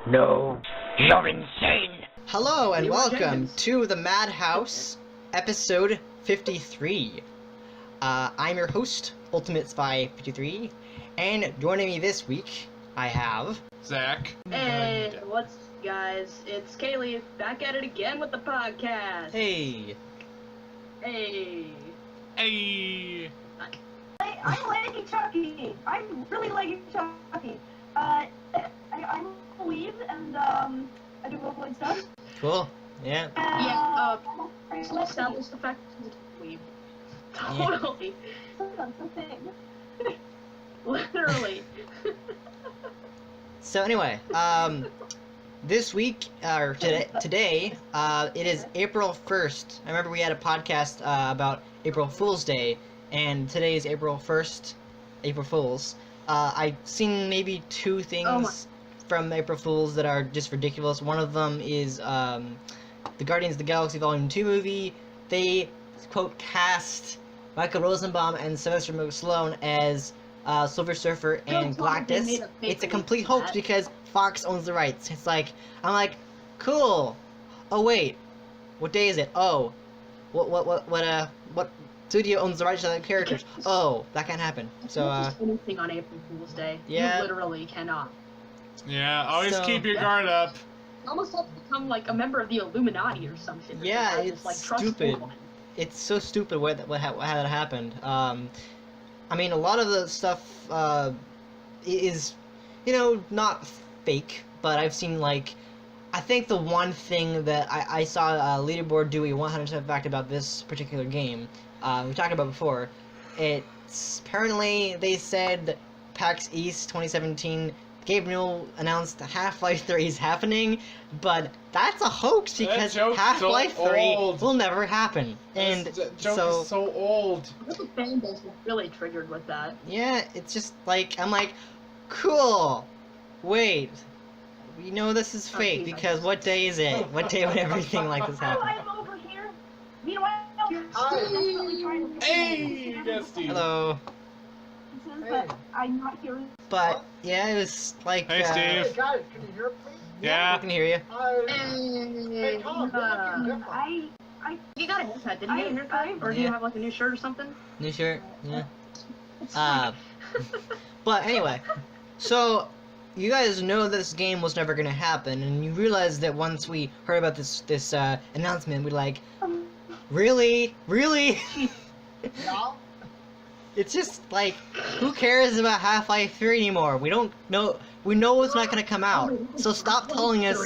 No, you're insane. Hello and welcome to the Madhouse, episode 53. I'm your host, Ultimate Spy 53, and joining me this week, I have... Zach. Hey, what's guys? It's Kaylee, back at it again with the podcast. Hey. Hey. Hey. I'm liking Chakky. I'm really liking Chakky. I'm a weeb and I do roleplay stuff. Cool. Yeah. Let's establish the fact that he's a weeb. Totally. That's the thing. Literally. So anyway, this week, or today, it is April 1st. I remember we had a podcast about April Fool's Day, and today is April 1st, April Fool's. I've seen maybe two things from April Fool's that are just ridiculous. One of them is the Guardians of the Galaxy Volume 2 movie. They, quote, cast Michael Rosenbaum and Sylvester McStallone as Silver Surfer and Galactus. It's a complete hoax because Fox owns the rights. It's like, I'm like, cool. Oh wait, what day is it? Oh, what studio owns the rights to the characters? Oh, that can't happen. So anything on April Fool's Day. Yeah. You literally cannot. Yeah, always So- keep your guard up. You almost have to become like a member of the Illuminati or something. Yeah, Just, it's like, trust stupid. no one. it's so stupid how that happened. I mean, a lot of the stuff is, you know, not fake, but I've seen, like, I think the one thing that I saw Leaderboard do a 100% fact about this particular game, we talked about before, it's apparently they said PAX East 2017, Gabe Newell announced Half-Life 3 is happening, but that's a hoax because joke's Half-Life so 3 old. will never happen. And That joke so, is so old. The fan base is really triggered with that. yeah, it's just like, I'm like, cool, wait, we know this is fake because what day is it? What day would everything like this happen? I'm over here. Meanwhile, I'm desperately trying to Hey, yes, Steve. Hello. It says that I'm not here. But, yeah, it was like, Hey, Steve. Hey guys, can you hear me? Yeah. I can hear you. Hey Tom, you're looking different. You got a haircut, didn't you get a haircut? Or do you Yeah. have like a new shirt or something? New shirt, yeah. But anyway, so you guys know this game was never gonna happen, and you realize that once we heard about this announcement, we're like, really? Yeah? It's just like, who cares about Half-Life 3 anymore? We don't know. We know it's not gonna come out. So stop telling us.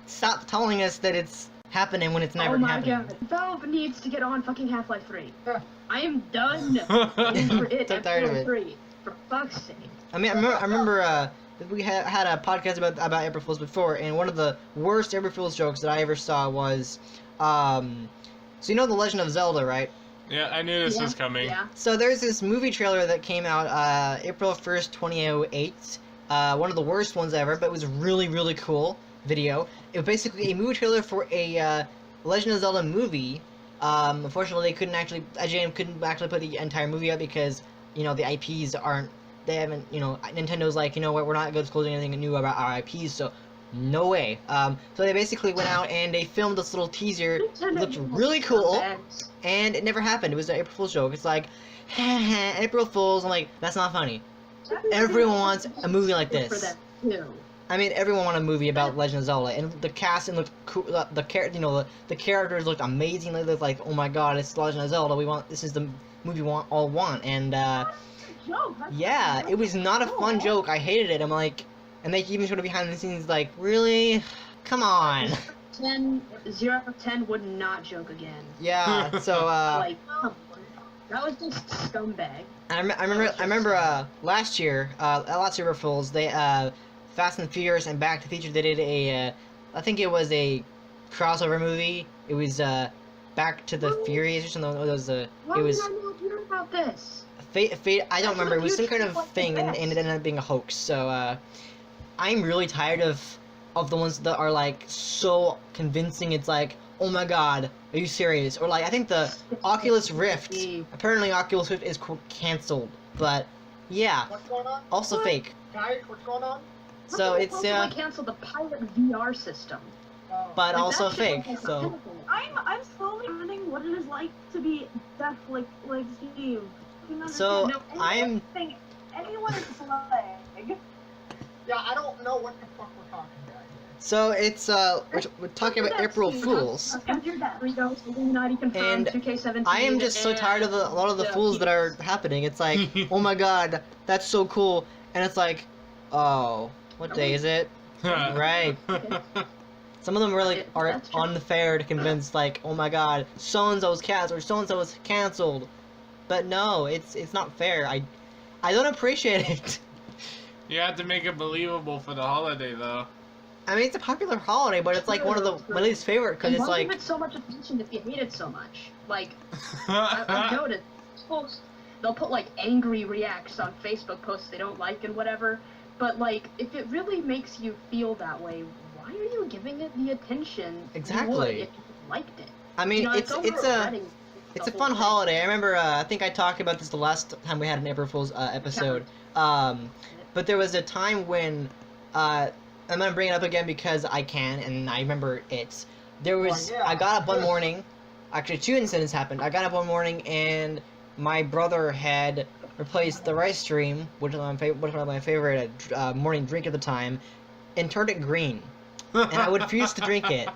Stop telling us that it's happening when it's never happening. Oh my god, Valve needs to get on fucking Half-Life 3. I am done I'm for it so at tired of it. 3. For fuck's sake. I mean, I remember we had a podcast about April Fools before, and one of the worst April Fools jokes that I ever saw was, so you know The Legend of Zelda, right? Yeah, I knew this was coming. Yeah. So there's this movie trailer that came out April 1st, 2008. One of the worst ones ever, but it was a really, really cool video. It was basically a movie trailer for a Legend of Zelda movie. Unfortunately, IGN couldn't actually put the entire movie out because, you know, the IPs aren't, they haven't, you know, Nintendo's like, you know what, we're not disclosing anything new about our IPs, so no way. So they basically went out and they filmed this little teaser. It looked really cool. And it never happened. It was an April Fool's joke. It's like, April Fool's. I'm like, that's not funny. Everyone wants a movie like For this. that too. I mean, everyone wanted a movie about Legend of Zelda, and the casting looked cool. The characters looked amazing. They looked like, oh my god, it's Legend of Zelda. This is the movie we all want. And yeah, it was not a fun joke. I hated it. I'm like, and they even showed it behind the scenes. Like, really? Come on. 0 out of 10 would not joke again. Yeah. So Like, come on. That was just scumbag. I remember last year, April Fools, they Fast and Furious and Back to the Future, they did I think it was a crossover movie. It was Back to the Furious or something. It was Why did I not hear about this? Fate. I don't remember. It was some kind of thing, and it ended up being a hoax. So I'm really tired of the ones that are like so convincing. It's like, oh my god, are you serious? Or like, I think the Oculus Rift. Apparently, Oculus Rift is cancelled. But yeah, What's going on? also fake. Guys, what's going on? So it's They canceled the pirate VR system. but Like, also that shit fake. was So terrible. I'm slowly learning what it is like to be deaf, like Steve. You know, So, no, I'm- anyone is slag. Yeah, I don't know what the fuck we're talking about here. so it's we're talking about April Fools. You're deaf. Rigo's Illuminati confirmed, And 2K17. I am just so tired of a lot of the fools that are happening. It's like, oh my god, that's so cool, and it's like, oh, what day is it? Right. Some of them really are That's true. unfair to convince, like, oh my god, so-and-so was canceled, or so-and-so was canceled. But no, it's not fair. I don't appreciate it. You have to make it believable for the holiday, though. I mean, it's a popular holiday, but it's like one of my least favorite, because And it's why like, give it so much attention if you hate it so much? Like, I've noticed folks, they'll put like angry reacts on Facebook posts they don't like and whatever, but like, if it really makes you feel that way, why are you giving it the attention you Exactly. would if you liked it? I mean, You know, it's a overriding it's the a whole fun thing. holiday. I remember, I think I talked about this the last time we had an April Fool's episode. But there was a time when, I'm gonna bring it up again because I can, and I remember it. There was, Well, yeah. I got up one morning, actually 2 incidents happened. I got up one morning and my brother had replaced the rice stream, which was one of my favorite morning drink at the time, and turned it green. And I would refuse to drink it.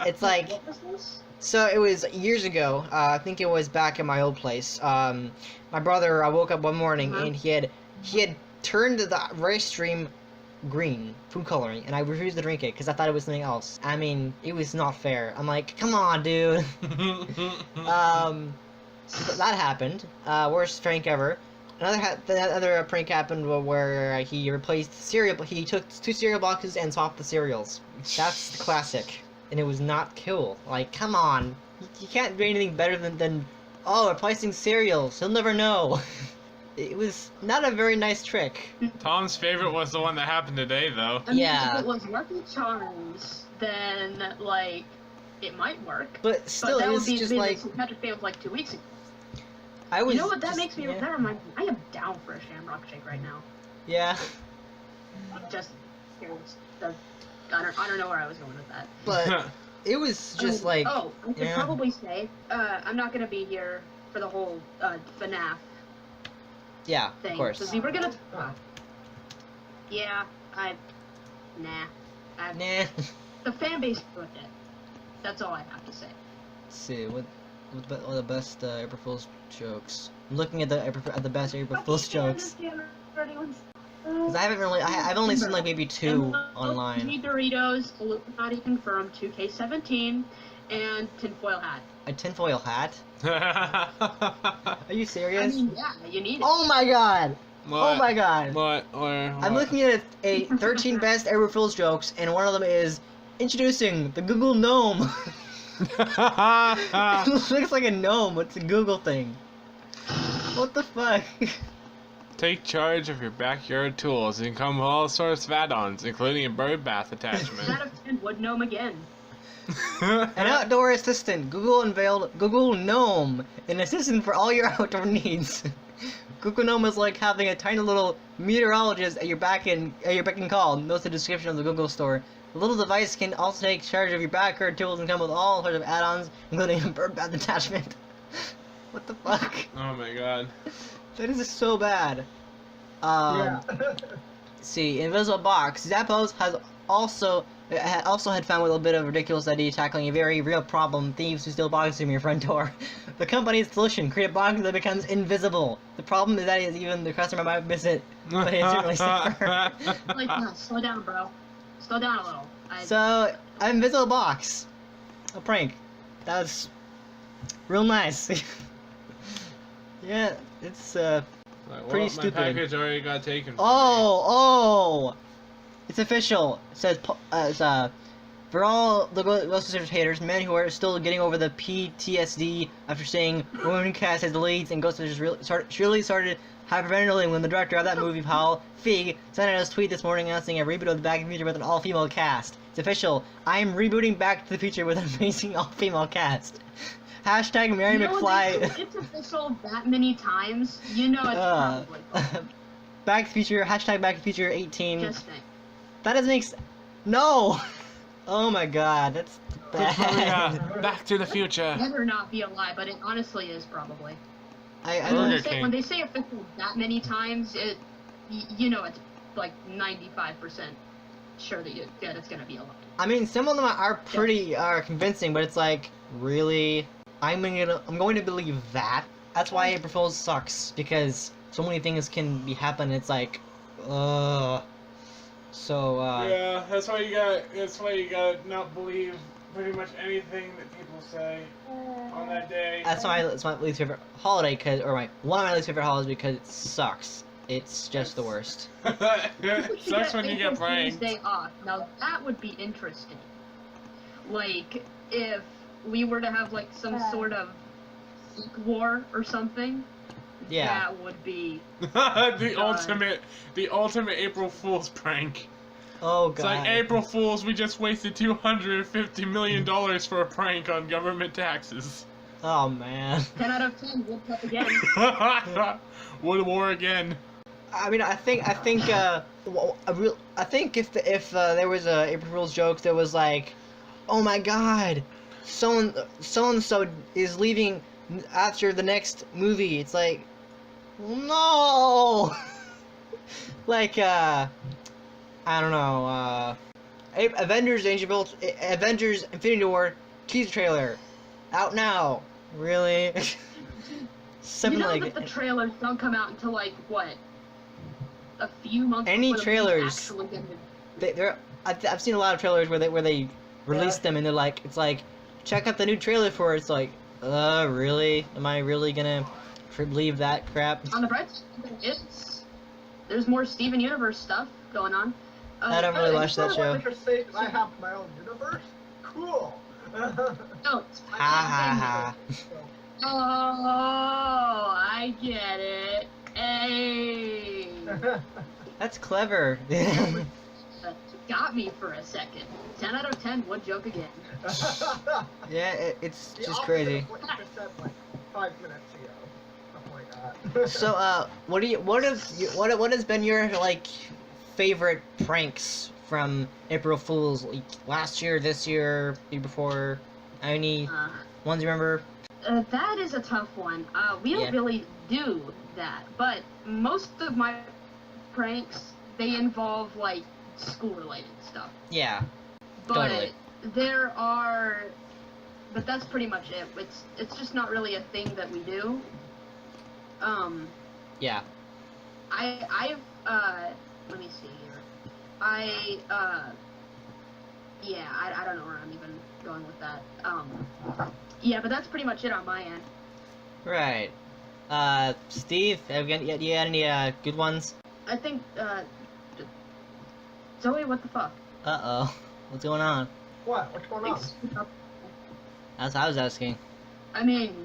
It's like, What was this? so it was years ago. I think it was back in my old place. My brother, I woke up one morning and he had turned the rice stream green, food coloring, and I refused to drink it because I thought it was something else. I mean, it was not fair. I'm like, come on, dude. So that happened. Worst prank ever. Another prank happened where he replaced cereal. He took 2 cereal boxes and swapped the cereals. That's the classic, and it was not cool. Like, come on, you can't do anything better than replacing cereals. He'll never know. It was not a very nice trick. Tom's favorite was the one that happened today, though. I mean, Yeah. if it was Lucky Charms, then like it might work. But still, but that it would was be just the like St. Patrick's Day was like 2 weeks ago. I was. You know what? That just- makes me. yeah. That reminds me. I am down for a Shamrock Shake right now. Yeah, Just curious. I don't know where I was going with that. but it was just like I could yeah. probably say I'm not gonna be here for the whole FNAF yeah, thing. of course. So we were gonna. Yeah, nah. Nah. The fan base ruined it. That's all I have to say. Let's see what are the best April Fool's jokes. I'm looking at the best April Fool's jokes because I haven't really. I've only seen like maybe 2 online. Need Doritos, Illuminati confirmed, 2K17, and tinfoil hat. A tinfoil hat? Are you I serious? mean, yeah, you need it. Oh my god! What? Oh my god! What? Where? I'm looking at a 13 best April Fool's jokes, and one of them is introducing the Google Gnome. It looks like a gnome. It's a Google thing. What the fuck? Take charge of your backyard tools and come with all sorts of add-ons, including a bird bath Out attachment. of 10 would gnome again. An outdoor assistant. Google unveiled Google Gnome, an assistant for all your outdoor needs. Google Gnome is like having a tiny little meteorologist at your beck and call. Notes the description of the Google store. The little device can also take charge of your backyard tools and come with all sorts of add-ons, including a bird bath attachment. What the fuck? Oh my god. That is so bad. Yeah. See, Invisible Box. Zappos has also had found with a bit of ridiculous idea tackling a very real problem: thieves who steal boxes from your front door. The company's solution: create a box that becomes invisible. The problem is that even the customer might miss it, but it's really safer. Like, no, slow down, bro. Slow down a little. So, Invisible Box, a prank. That was real nice. Yeah, it's Like, pretty well, stupid. My package already got taken. from Oh! It's official. It says, for all the Ghost haters, men who are still getting over the PTSD after seeing women cast as the leads and Ghostbusters surely started hyperventilating when the director of that movie, Paul Feig, sent out a tweet this morning announcing a reboot of the Back to the Future with an all-female cast. It's official. I am rebooting Back to the Future with an amazing all-female cast. Hashtag Mary You know, McFly. when it's official that many times, you know it's probably false. Back to the Future, hashtag Back to the Future 18. Just saying. That doesn't make no. Oh my god, that's bad. Back to the Future. Better not be a lie, but it honestly is probably. I When don't. Burger they say, King. when they say official that many times, you know it's like 95% sure that it's gonna be a lie. I mean, some of them are pretty convincing, but it's like, really, I'm going to believe that. That's why April Fool's sucks, because so many things can be happening. It's like, ugh. So Yeah, that's why you gotta not believe pretty much anything that people say on that day. that's why it's my least favorite holiday, one of my least favorite holidays because it sucks. It's just the worst. It sucks when you get April Fool's pranked. Day off. Now that would be interesting. Like if we were to have like some sort of war or something. Yeah. That would be. the ultimate April Fool's prank. Oh It's god. like, April Fools, we just wasted $250 million for a prank on government taxes. Oh man. 10 out of 10 would up again. Would war again. I mean, I think if there was a April Fool's joke that was like, oh my god, so and so is leaving after the next movie. It's like, no. Like I don't know. Avengers Infinity War teaser trailer out now. Really? You know that the trailers don't come out until like what? A few months. Any before the movie's trailers- actually gonna- I've seen a lot of trailers where they release them and they're like, it's like, check out the new trailer for it. It's like, really? Am I really gonna believe that crap? On the bright side, there's more Steven Universe stuff going on. I don't really watch that show. Interesting. I have my own universe. Cool. No, it's Ha ha ha. Oh, I get it. Hey. That's clever. Got me for a second. 10 out of 10 would joke again. Yeah, it's The just opposite crazy. of what you just said like 5 minutes ago. Something like that. So, what has been your like favorite pranks from April Fools, like, last year, this year, year before? Any ones you remember? That is a tough one. We don't Yeah. really do that, but most of my pranks, they involve like school-related stuff. Yeah. But Totally. but that's pretty much it. It's just not really a thing that we do. Yeah. I've let me see here. I don't know where I'm even going with that. Yeah, but that's pretty much it on my end. Right. Steve, have you got any good ones? I think Zoe, what the fuck? Uh-oh. What's going on? What? What's going on? That's what I was asking. I mean,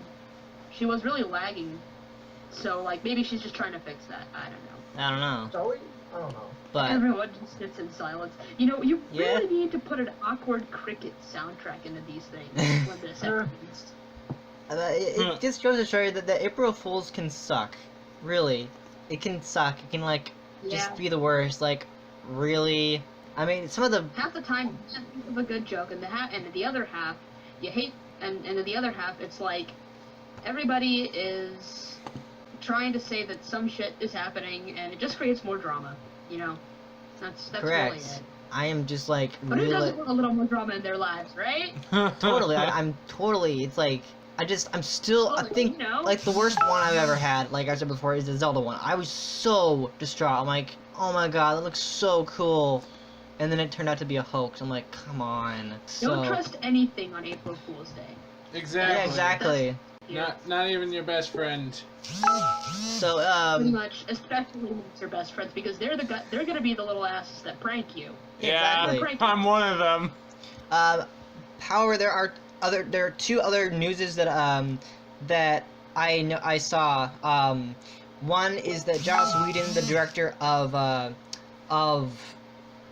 she was really lagging, so like maybe she's just trying to fix that. I don't know. I don't know. Zoe? I don't know. But Everyone just sits in silence. You know, you Yeah. really need to put an awkward cricket soundtrack into these things when this happens. it just goes to show you that the April Fools can suck. Really. It can suck. It can, like, Yeah. just be the worst. Like, really. I mean, some of the... Half the time, you just think of a good joke, and the other half, you hate, and in the other half, it's like everybody is trying to say that some shit is happening, and it just creates more drama. You know, that's Correct. really it. I am just, like, But who really... doesn't want a little more drama in their lives, right? Totally. I'm totally... It's like... I'm still... I Totally, think, you know. like, the worst one I've ever had, like I said before, is the Zelda one. I was so distraught. I'm like, oh my god, that looks so cool. And then it turned out to be a hoax. I'm like, come on. Don't trust anything on April Fool's Day. Exactly. Yeah, exactly. Yeah. Not even your best friend. So, Pretty much, especially when it's your best friends, because they're gonna be the little asses that prank you. Exactly. Yeah, I'm one of them. However, there are two other newses that I saw. One is that Joss Whedon, the director of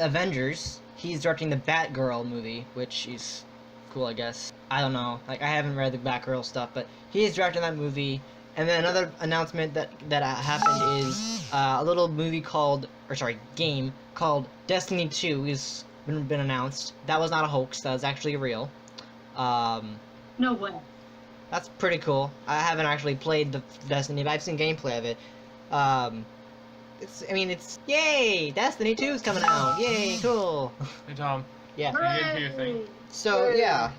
Avengers, he's directing the Batgirl movie, which is cool, I guess. I don't know. Like, I haven't read the Batgirl stuff, but he is directing that movie. And then another announcement that happened is a little game called Destiny 2 is been announced. That was not a hoax. That was actually real. No way. That's pretty cool. I haven't actually played the Destiny, but I've seen gameplay of it. It's yay! Destiny 2 is coming out. Yay, cool. Hey Tom, Yeah. you didn't hear a thing. So yeah,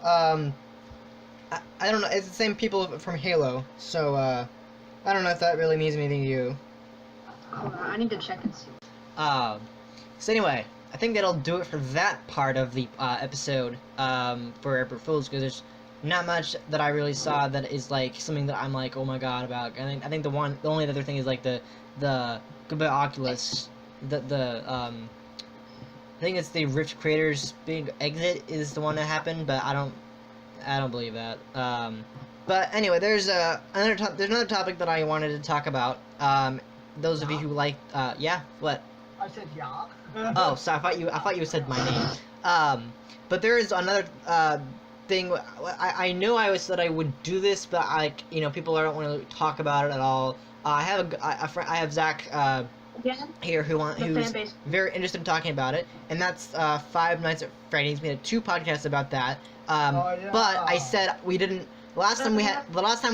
I don't know. It's the same people from Halo. So I don't know if that really means anything to you. Hold on, I need to check and see. So anyway, I think that'll do it for that part of the episode for April Fools, because there's not much that I really saw that is like something that I'm like, oh my god about. I think the only other thing is like the goodbye Oculus, I think it's the Rift creators big exit is the one that happened, but I don't believe that. But anyway, there's another topic that I wanted to talk about. Those of you who like, yeah, what? I said yeah. Oh, so I thought you said my name. But there is another thing. I knew I said I would do this, but people don't want to talk about it at all. I have Zach here who's very interested in talking about it, and that's Five Nights at Freddy's. We had 2 podcasts about that. Yeah. But I said we didn't. The last time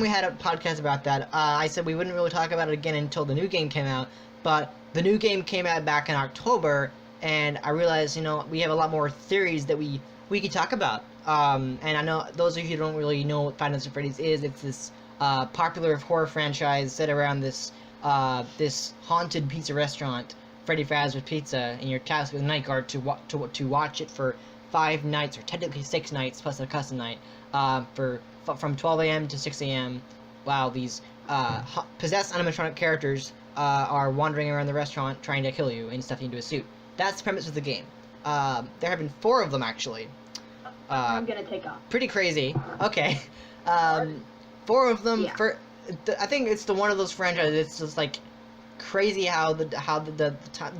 we had a podcast about that, I said we wouldn't really talk about it again until the new game came out. But the new game came out back in October, and I realized, we have a lot more theories that we could talk about. And I know those of you who don't really know what Five Nights at Freddy's is. It's this popular horror franchise set around this haunted pizza restaurant, Freddy Fazbear's Pizza, and you're tasked with a night guard to watch it for 5 nights, or technically 6 nights plus a custom night, from 12 a.m. to 6 a.m. while these possessed animatronic characters are wandering around the restaurant trying to kill you and stuff you into a suit. That's the premise of the game. There have been 4 of them actually. I'm gonna take off. Pretty crazy. Okay. 4 of them. Yeah. I think it's one of those franchises. It's just like crazy how the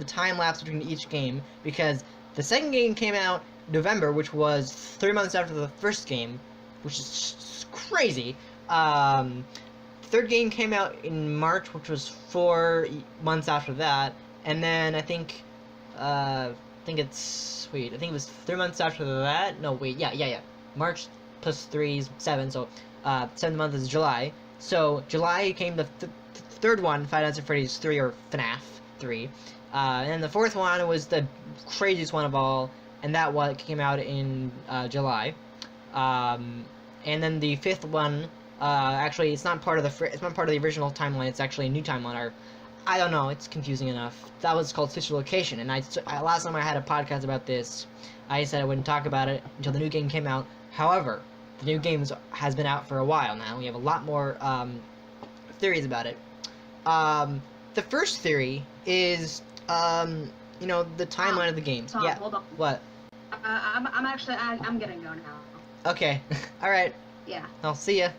time lapse between each game, because the second game came out November, which was 3 months after the first game, which is crazy. Third game came out in March, which was 4 months after that, and then I think it was 3 months after that. No, wait, yeah. March plus 3 is 7, so 7th month is July. So July came the third one, Five Nights at Freddy's 3, or FNAF 3. And then the 4th one was the craziest one of all, and that one came out in July. And then the 5th one, actually, it's not part of the original timeline. It's actually a new timeline. Or I don't know. It's confusing enough. That was called Sister Location. And last time I had a podcast about this, I said I wouldn't talk about it until the new game came out. However, the new game has been out for a while now. We have a lot more theories about it. The first theory is, the timeline of the games. Tom, yeah. hold on. What? I'm gonna go now. Okay. All right. Yeah. I'll see ya.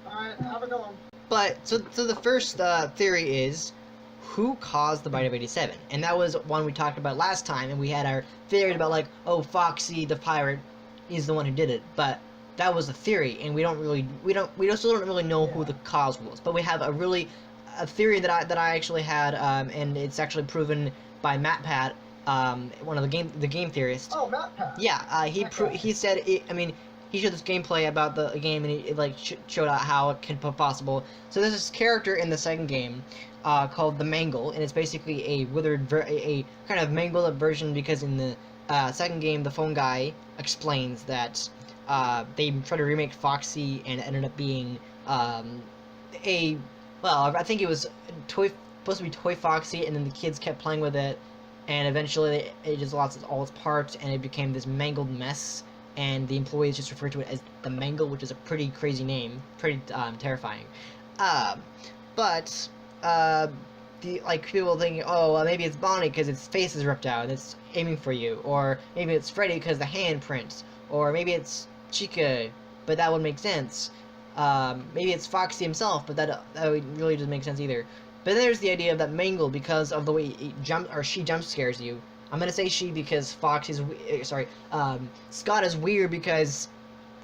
Alright, have a good one. But so the first theory is, who caused the bite of 87? And that was one we talked about last time, and we had our theory about like, oh, Foxy the pirate is the one who did it. But that was a theory, and we still don't really know who the cause was. But we have a theory that I actually had, and it's actually proven by MatPat, one of the game theorists. Oh, MatPat. Yeah, he said he showed this gameplay about the game, and he showed out how it could be possible. So there's this character in the second game called the Mangle, and it's basically a a kind of mangled up version, because in the second game the phone guy explains that they tried to remake Foxy, and it ended up being I think it was supposed to be Toy Foxy, and then the kids kept playing with it, and eventually it just lost all its parts, and it became this mangled mess, and the employees just referred to it as the Mangle, which is a pretty crazy name, pretty terrifying. But people thinking, oh, well, maybe it's Bonnie because its face is ripped out and it's aiming for you, or maybe it's Freddy because the handprints, or maybe it's Chica, but that would make sense. Maybe it's Foxy himself, but that really doesn't make sense either. But there's the idea of that Mangle because of the way she jump scares you. I'm gonna say she because Scott is weird because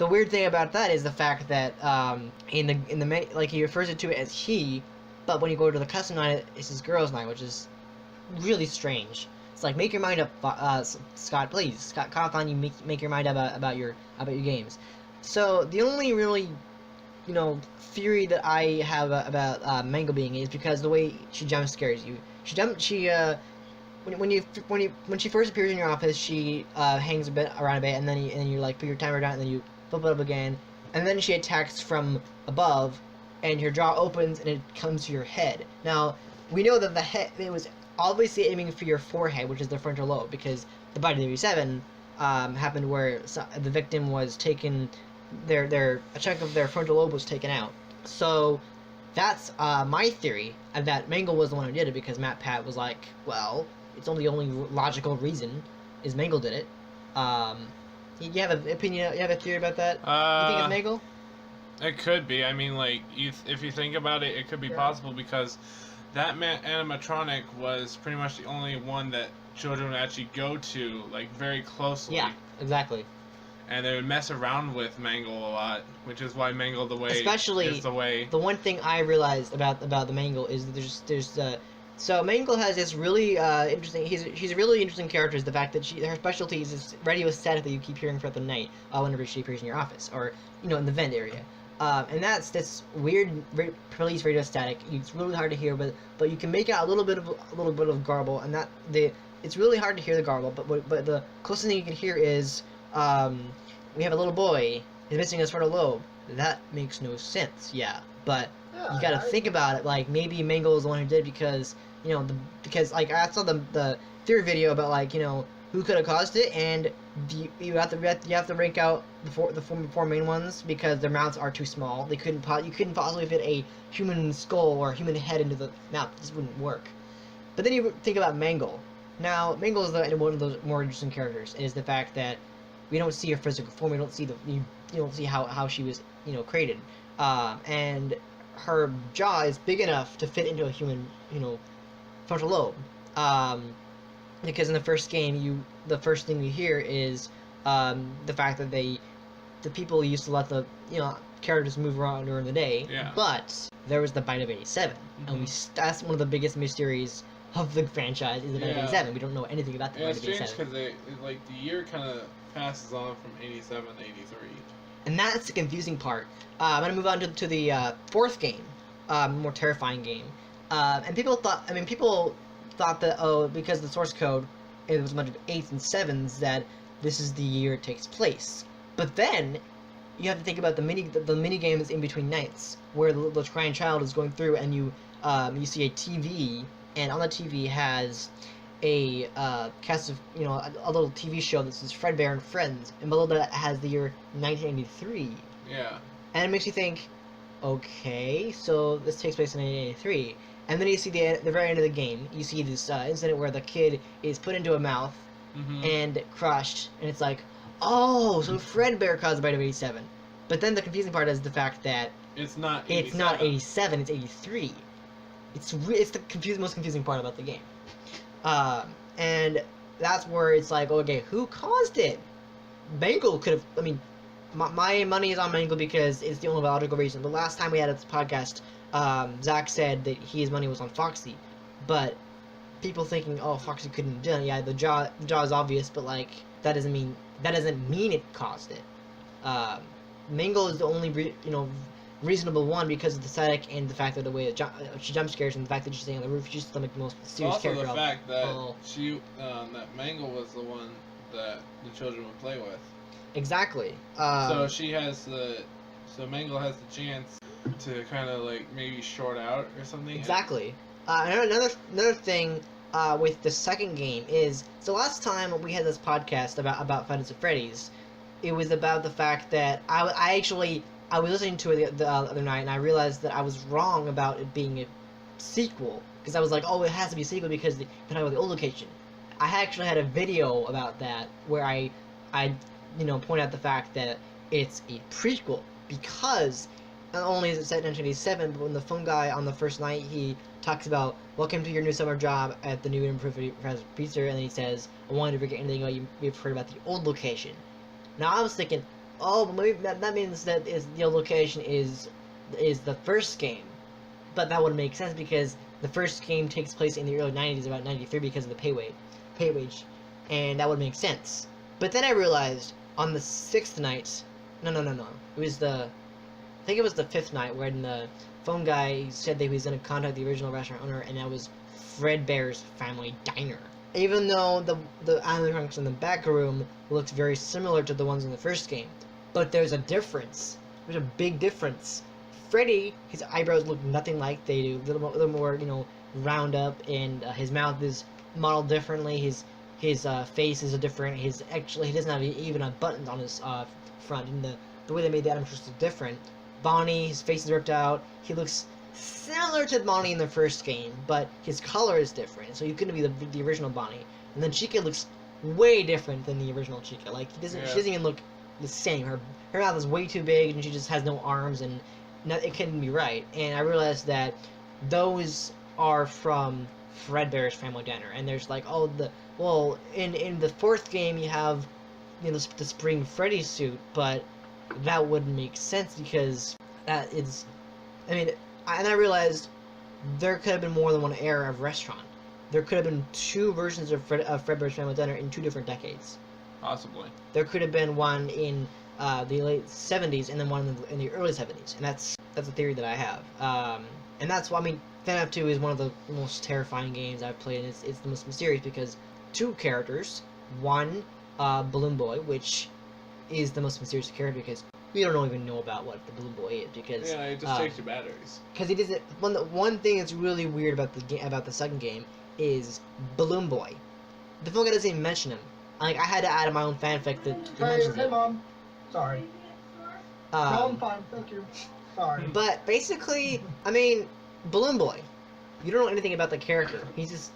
the weird thing about that is the fact that in the like he refers to it as he, but when you go to the custom night, it's his girl's night, which is really strange. It's like, make your mind up, Scott, please. Scott Cawthon, you make your mind up about your games. So the only really, theory that I have about Mango being is because the way she jump scares you. When she first appears in your office, she hangs a bit around a bit, and then you like put your timer down, and then you flip it up again, and then she attacks from above, and your jaw opens and it comes to your head. Now we know that the head, it was obviously aiming for your forehead, which is the frontal lobe, because the Bite of the 87 happened where the victim was taken, a chunk of their frontal lobe was taken out. So that's my theory, that Mangle was the one who did it, because Matt Pat was like, well, it's only logical reason is Mangle did it. You have an opinion? You have a theory about that? You think it's Mangle? It could be. I mean, like, if you think about it, it could be possible, because that animatronic was pretty much the only one that children would actually go to, like, very closely. Yeah, exactly. And they would mess around with Mangle a lot, which is why Mangle is the way. The one thing I realized about the Mangle is that so Mangle has this really interesting. She's a really interesting character. Is the fact that her specialty is this radio static that you keep hearing throughout the night whenever she appears in your office or in the vent area. And that's this weird police radio static. It's really hard to hear, but you can make out a little bit of garble, and it's really hard to hear the garble. But the closest thing you can hear is we have a little boy. He's missing his frontal lobe. That makes no sense. Yeah, but you got to think about it. Like, maybe Mangle is the one who did, because because like I saw the theory video about, like, who could have caused it, and you have to rank out the four main ones, because their mouths are too small. You couldn't possibly fit a human skull or a human head into the mouth. This wouldn't work. But then you think about Mangle. Now, Mangle is one of those more interesting characters. Is the fact that we don't see her physical form. We don't see you don't see how she was created, and her jaw is big enough to fit into a human frontal lobe. Because in the first game, the first thing you hear is the fact that the people used to let the characters move around during the day. Yeah. But there was the Bite of 87, and that's one of the biggest mysteries of the franchise, is the Bite of 87. We don't know anything about the Bite of 87. It's strange because the year kind of passes on from 87 to 83. And that's the confusing part. I'm gonna move on to the fourth game, more terrifying game. And people thought that, because the source code, it was a bunch of 8s and 7s, that this is the year it takes place. But then you have to think about the mini games in between nights, where the crying child is going through, and you see a TV, and on the TV has a cast of a little TV show that says Fred Bear and Friends, and below that has the year 1983. Yeah. And it makes you think, okay, so this takes place in 1983. And then you see the very end of the game, you see this incident where the kid is put into a mouth and crushed, and it's like, oh, so Fred Bear caused the Bite of 87. But then the confusing part is the fact that it's not 87. It's not 87, it's 83. It's the most confusing part about the game. And that's where it's like, okay, who caused it? Mangle could have, my money is on Mangle because it's the only logical reason. The last time we had this podcast, Zach said that his money was on Foxy, but people thinking, oh, Foxy couldn't have done it. Yeah, the jaw is obvious, but like that doesn't mean it caused it. Mangle is the only reasonable one because of the static and the fact that the way she jump scares and the fact that she's staying on the roof. She's the most serious character. Also the fact that that Mangle was the one that the children would play with. Exactly. So Mangle has the chance to kind of like maybe short out or something. Exactly. Another thing with the second game is, so last time we had this podcast about Five Nights at Freddy's, it was about the fact that I was listening to it the other night, and I realized that I was wrong about it being a sequel, because I was like, oh, it has to be a sequel because they're talking about the old location. I actually had a video about that where I point out the fact that it's a prequel, because not only is it set in 1987, but when the phone guy on the first night, he talks about, welcome to your new summer job at the new improved pizza, and then he says, I wanted to forget anything you've heard about the old location. Now I was thinking, Oh, but maybe that means that the location is the first game, but that would make sense because the first game takes place in the early 90s, about 93, because of the pay wage, and that would make sense. But then I realized on the 6th night, no, it was I think it was the 5th night when the phone guy said that he was going to contact the original restaurant owner, and that was Fredbear's Family Diner. Even though the animatronics in the back room looks very similar to the ones in the first game, but there's a difference. There's a big difference. Freddy, his eyebrows look nothing like they do. A little more, round up, and his mouth is modeled differently. His face is different. He doesn't have even a button on his front, and the way they made the animatronics is different. Bonnie, his face is ripped out. He looks similar to Bonnie in the first game, but his color is different, so you couldn't be the original Bonnie. And then Chica looks way different than the original Chica. Like she doesn't even look the same. Her mouth is way too big, and she just has no arms, and it couldn't be right. And I realized that those are from Fredbear's Family Diner, and there's like in the 4th game you have the Spring Freddy suit, but that wouldn't make sense because that is, and I realized there could have been more than one era of restaurant. There could have been 2 versions of Fredbear's Family Diner in 2 different decades. Possibly. There could have been one in the late 70s and then one in the early 70s, and that's a theory that I have. And that's why FNAF 2 is one of the most terrifying games I've played, and it's the most mysterious because 2 characters, one Balloon Boy, which is the most mysterious character because we don't even know about what the Balloon Boy is because it just takes your batteries. Because he doesn't. One thing that's really weird about the second game is Balloon Boy. The phone guy doesn't even mention him. Like I had to add my own fanfic that mentions Hey, it. Mom. Sorry. No, I'm fine. Thank you. Sorry. But basically, Balloon Boy. You don't know anything about the character. He's just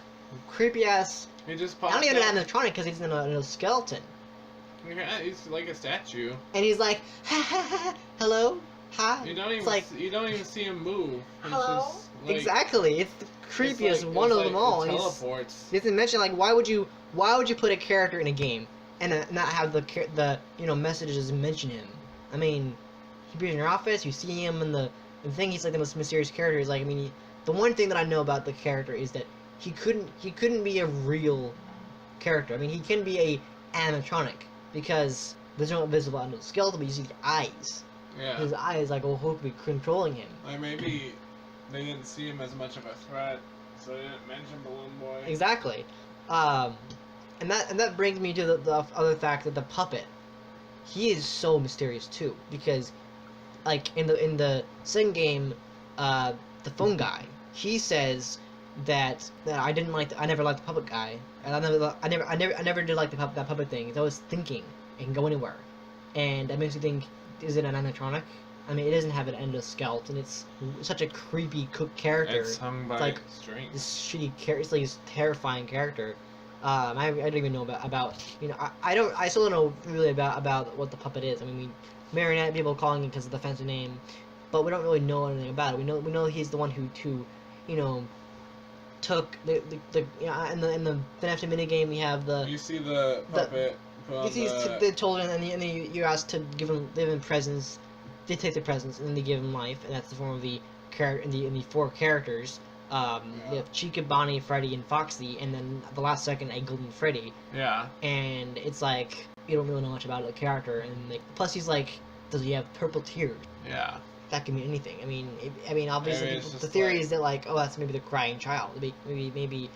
creepy ass. He just I don't even have an animatronic because he's in a skeleton. Yeah, he's like a statue. And he's like, ha ha ha, hello, hi. You don't even see him move. It's Hello? just, like, exactly. It's the creepiest one of them all. It And teleports. he doesn't mention why would you put a character in a game and not have the messages mention him? He appears in your office. You see him in the thing. He's like the most mysterious character. Is like the one thing that I know about the character is that he couldn't be a real character. He can be a animatronic because there's no visible under the skeleton, but you see the eyes. Yeah. His eyes who could be controlling him. Like maybe they didn't see him as much of a threat, so they didn't mention Balloon Boy. Exactly. And that brings me to the other fact that the puppet, he is so mysterious too, because like in the second game, the phone guy, he says that I never liked the puppet guy, and I never did like that puppet thing. It's always thinking it can go anywhere, and that makes me think, is it an animatronic? It doesn't have an endoskeleton. It's such a creepy character. It's hung by strings. This shitty character. It's like this terrifying character. I don't even know about I still don't know really about what the puppet is. Marionette, people calling it because of the fancy name, but we don't really know anything about it. We know he's the one who took the in the FNAF 2 minigame. We have you see the puppet. You see the children, and then you're asked to give them presents. They take the presents and then they give them life, and that's the form of the in the 4 characters. You have Chica, Bonnie, Freddy, and Foxy, and then the last second a Golden Freddy. Yeah. And it's like you don't really know much about the character, and plus he's like, does he have purple tears? Yeah. That can mean anything. Obviously the theory is that that's maybe the crying child. Maybe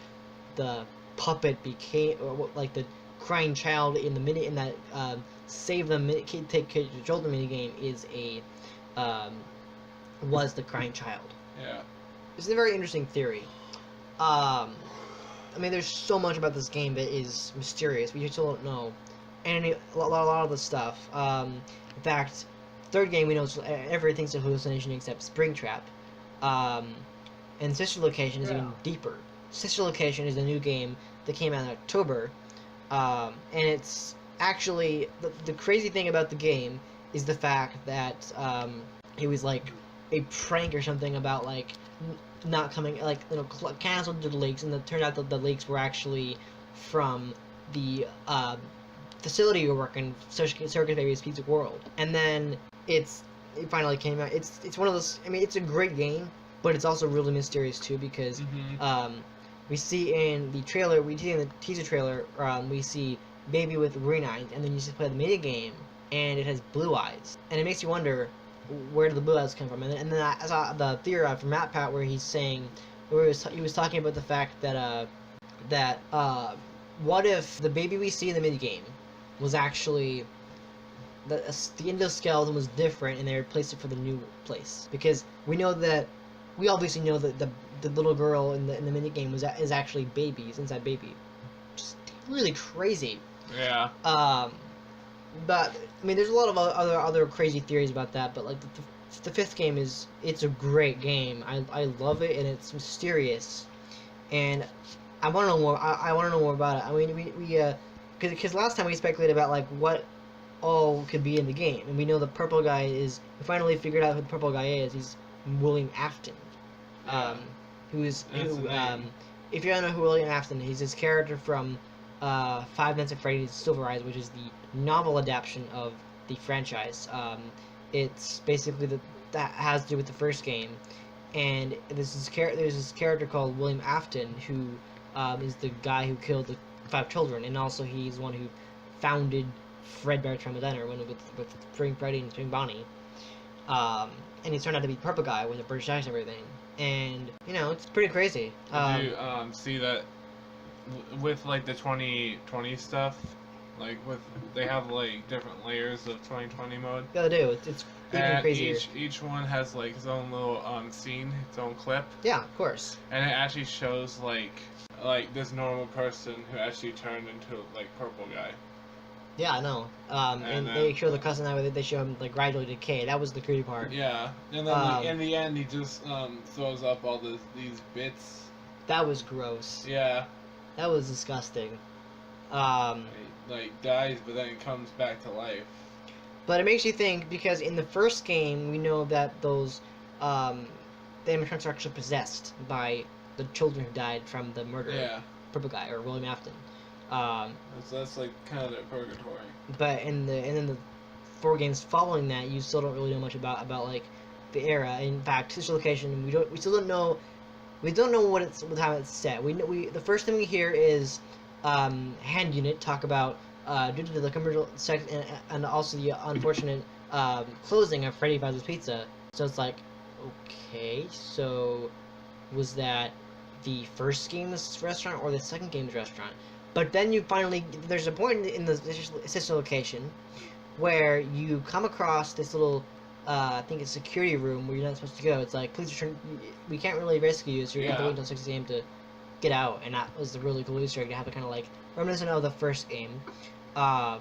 the puppet became the crying child in that save them take children minigame was the crying child. Yeah. It's a very interesting theory. There's so much about this game that is mysterious. We still don't know a lot of the stuff. In fact, third game we know everything's a hallucination except Springtrap. And Sister Location is even deeper. Sister Location is a new game that came out in October, and it's actually the crazy thing about the game is the fact that it was like a prank or something about not coming, canceled to the leaks, and it turned out that the leaks were actually from the facility you work in, Circus Baby's Pizza World, and then it finally came out. It's one of those. I mean, it's a great game, but it's also really mysterious too because we see in the trailer, we see in the teaser trailer, we see Baby with green eyes, and then you just play the mini game, and it has blue eyes, and it makes you wonder where did the blue eyes come from. And then I saw the theory from Matt Pat where he's saying, where he was talking about the fact that what if the baby we see in the mini game was actually the endoskeleton was different and they replaced it for the new place, because we obviously know that the little girl in the mini game is actually Baby's inside Baby. Just really crazy. Yeah. But I mean, there's a lot of other crazy theories about that. But like the fifth game it's a great game. I love it, and it's mysterious, and I want to know more. I want to know more about it. I mean, because last time we speculated about like what all could be in the game, and we know the purple guy is. We finally figured out who the purple guy is. He's William Afton. If you don't know who William Afton is, he's his character from Five Nights at Freddy's Silver Eyes, which is the novel adaptation of the franchise. It's basically that has to do with the first game, and there's this character called William Afton who is the guy who killed the 5 children, and also he's one who founded Fredbear's Family Diner with Spring Freddy and Spring Bonnie. And he turned out to be the purple guy with the British accent and everything. And, it's pretty crazy. Did you see that with, like, the 2020 stuff? Like, they have, like, different layers of 2020 mode. Yeah, they do. It's even crazier. Each one has, like, its own little scene, its own clip. Yeah, of course. And it actually shows, like this normal person who actually turned into, like, purple guy. Yeah, I know. And they show the cousin that way. They show him like gradually decay. That was the creepy part. Yeah, and then like, in the end, he just throws up all these bits. That was gross. Yeah. That was disgusting. Like dies, but then it comes back to life. But it makes you think, because in the first game we know that those the animatronics are actually possessed by the children who died from the murder. Yeah. Purple guy or William Afton. That's like kind of their purgatory. But in the 4 games following that, you still don't really know much about like the era. In fact, this location we still don't know. We don't know how it's set. The first thing we hear is Hand Unit talk about due to the commercial sex and also the unfortunate closing of Freddy Fazbear's Pizza. So it's like, okay, so was that the first game's restaurant or the second game's restaurant? But then there's a point in the sister location where you come across this little, I think it's security room where you're not supposed to go. It's like, please return, we can't really rescue you, so you're going to wait until 6 a.m. to get out. And that was the really cool Easter egg to have it kind of like reminiscent of the first game. And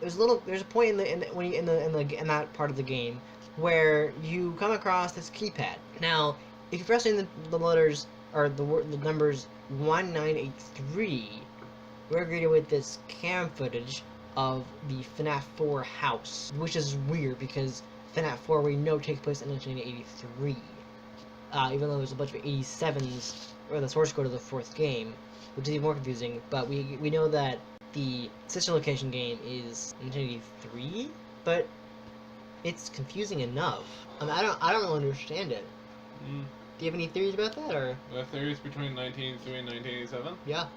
there's a point in that part of the game where you come across this keypad. Now, if you press in the letters or the numbers 1983, we're greeted with this cam footage of the FNAF 4 house, which is weird because FNAF 4 we know takes place in 1983. Even though there's a bunch of 87s or the source code of the 4th game, which is even more confusing. But we know that the sister location game is 1983, but it's confusing enough. I mean, I don't really understand it. Do you have any theories about that, or? The theories between 1983 and 1987? Yeah.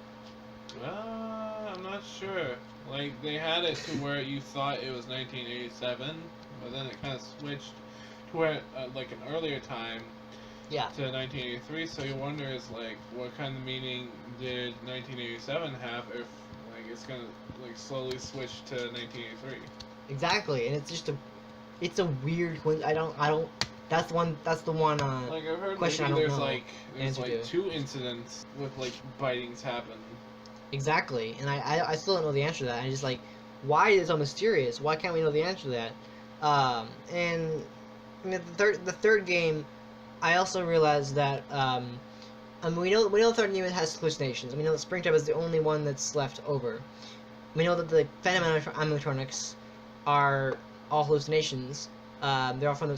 I'm not sure. Like, they had it to where you thought it was 1987, but then it kind of switched to where, like, an earlier time to 1983, so you wonder is, like, what kind of meaning did 1987 have if, like, it's gonna, like, slowly switch to 1983? Exactly, and it's a weird I don't, that's the one, like, I've heard question maybe I don't know there's like 2 incidents with, like, bitings happen. Exactly, and I still don't know the answer to that. I just like, why is it so mysterious? Why can't we know the answer to that? And I mean, the third game, I also realized that we know the third game has hallucinations. We know that Springtrap is the only one that's left over. We know that the Phantom animatronics are all hallucinations. They're all from